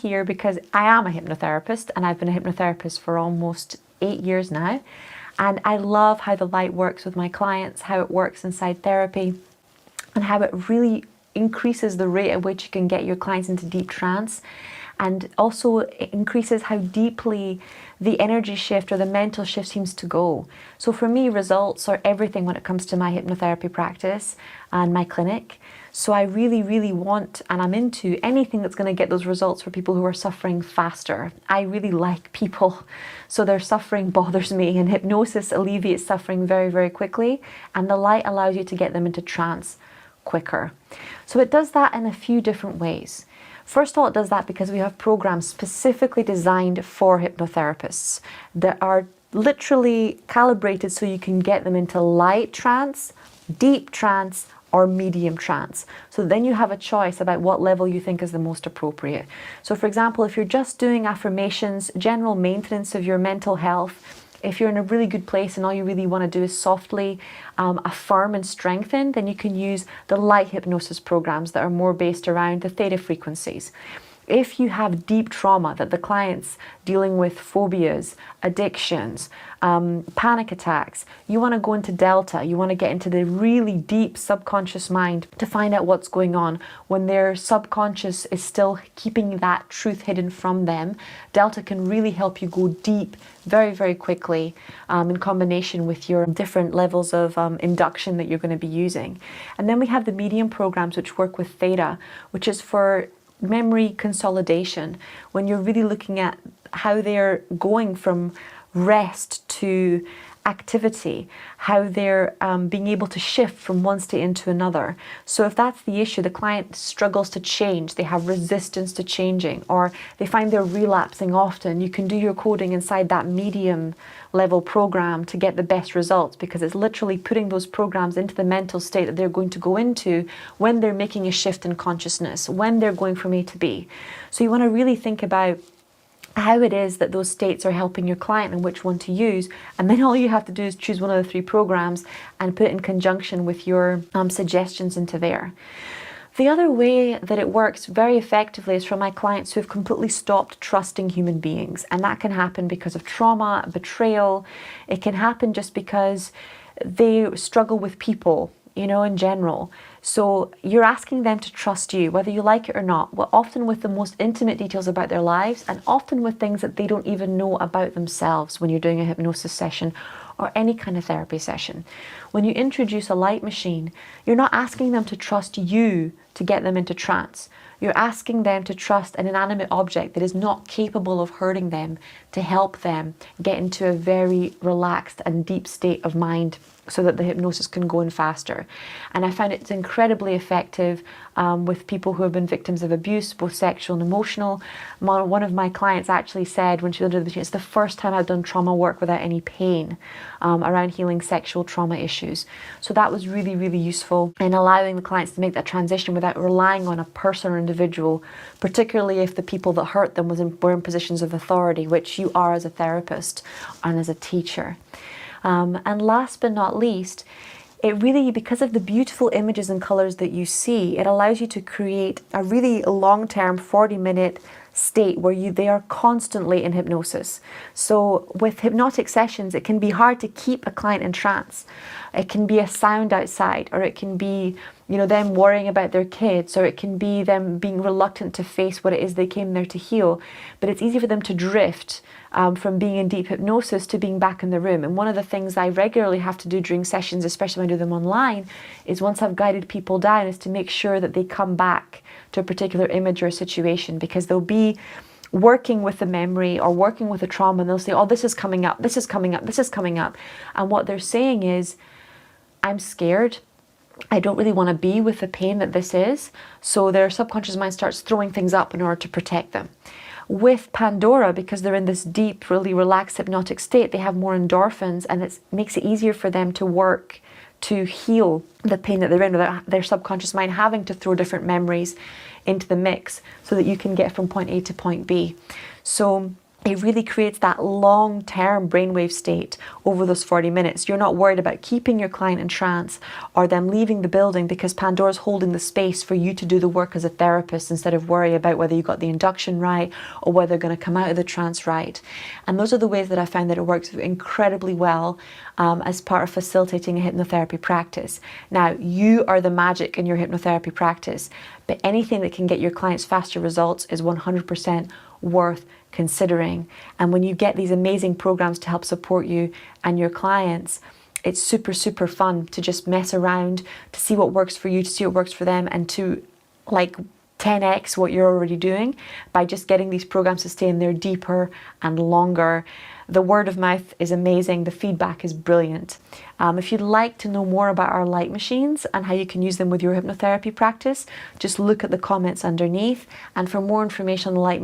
Here because I am a hypnotherapist, and I've been a hypnotherapist for almost 8 years now, and I love how the light works with my clients, how it works inside therapy, and how it really increases the rate at which you can get your clients into deep trance, and also it increases how deeply the energy shift or the mental shift seems to go. So for me, results are everything when it comes to my hypnotherapy practice and my clinic. So I really, really want, and I'm into anything that's going to get those results for people who are suffering faster. I really like people, so their suffering bothers me, and hypnosis alleviates suffering very, very quickly, and the light allows you to get them into trance quicker. So it does that in a few different ways. First of all, it does that because we have programs specifically designed for hypnotherapists that are literally calibrated so you can get them into light trance, deep trance, or medium trance. So then you have a choice about what level you think is the most appropriate. So for example, if you're just doing affirmations, general maintenance of your mental health, if you're in a really good place and all you really want to do is softly affirm and strengthen, then you can use the light hypnosis programs that are more based around the theta frequencies. If you have deep trauma that the client's dealing with, phobias, addictions, panic attacks, you want to go into delta, you want to get into the really deep subconscious mind to find out what's going on when their subconscious is still keeping that truth hidden from them. Delta can really help you go deep very, very quickly in combination with your different levels of induction that you're going to be using. And then we have the medium programs which work with theta, which is for memory consolidation, when you're really looking at how they're going from rest to activity, how they're being able to shift from one state into another. So if that's the issue, the client struggles to change, they have resistance to changing, or they find they're relapsing often, you can do your coding inside that medium level program to get the best results, because it's literally putting those programs into the mental state that they're going to go into when they're making a shift in consciousness, when they're going from A to B. So you want to really think about how it is that those states are helping your client and which one to use, and then all you have to do is choose one of the 3 programs and put it in conjunction with your suggestions into there. The other way that it works very effectively is for my clients who have completely stopped trusting human beings, and that can happen because of trauma, betrayal. It can happen just because they struggle with people, in general. So you're asking them to trust you, whether you like it or not, often with the most intimate details about their lives, and often with things that they don't even know about themselves when you're doing a hypnosis session or any kind of therapy session. When you introduce a light machine, you're not asking them to trust you to get them into trance. You're asking them to trust an inanimate object that is not capable of hurting them to help them get into a very relaxed and deep state of mind so that the hypnosis can go in faster. And I found it's incredibly effective with people who have been victims of abuse, both sexual and emotional. One of my clients actually said when she was under the machine, it's the first time I've done trauma work without any pain around healing sexual trauma issues. So that was really, really useful in allowing the clients to make that transition without relying on a person or individual, particularly if the people that hurt them were in positions of authority, which you are as a therapist and as a teacher. And last but not least, it really, because of the beautiful images and colors that you see, it allows you to create a really long-term 40-minute state where they are constantly in hypnosis. So with hypnotic sessions, it can be hard to keep a client in trance. It can be a sound outside, or it can be them worrying about their kids, or it can be them being reluctant to face what it is they came there to heal. But it's easy for them to drift from being in deep hypnosis to being back in the room. And one of the things I regularly have to do during sessions, especially when I do them online, is once I've guided people down, is to make sure that they come back to a particular image or situation, because they'll be working with the memory or working with the trauma, and they'll say, oh, this is coming up, this is coming up, this is coming up. And what they're saying is, I'm scared. I don't really want to be with the pain that this is. So their subconscious mind starts throwing things up in order to protect them. With Pandora, because they're in this deep, really relaxed hypnotic state, they have more endorphins, and it makes it easier for them to work to heal the pain that they're in, without their subconscious mind having to throw different memories into the mix so that you can get from point A to point B. So it really creates that long-term brainwave state over those 40 minutes. You're not worried about keeping your client in trance or them leaving the building, because Pandora's holding the space for you to do the work as a therapist instead of worry about whether you got the induction right or whether they're going to come out of the trance right. And those are the ways that I found that it works incredibly well as part of facilitating a hypnotherapy practice. Now, you are the magic in your hypnotherapy practice, but anything that can get your clients faster results is 100% worth considering. And when you get these amazing programs to help support you and your clients, it's super, super fun to just mess around, to see what works for you, to see what works for them, and to like 10x what you're already doing by just getting these programs to stay in there deeper and longer. The word of mouth is amazing. The feedback is brilliant. If you'd like to know more about our light machines and how you can use them with your hypnotherapy practice, just look at the comments underneath. And for more information on the light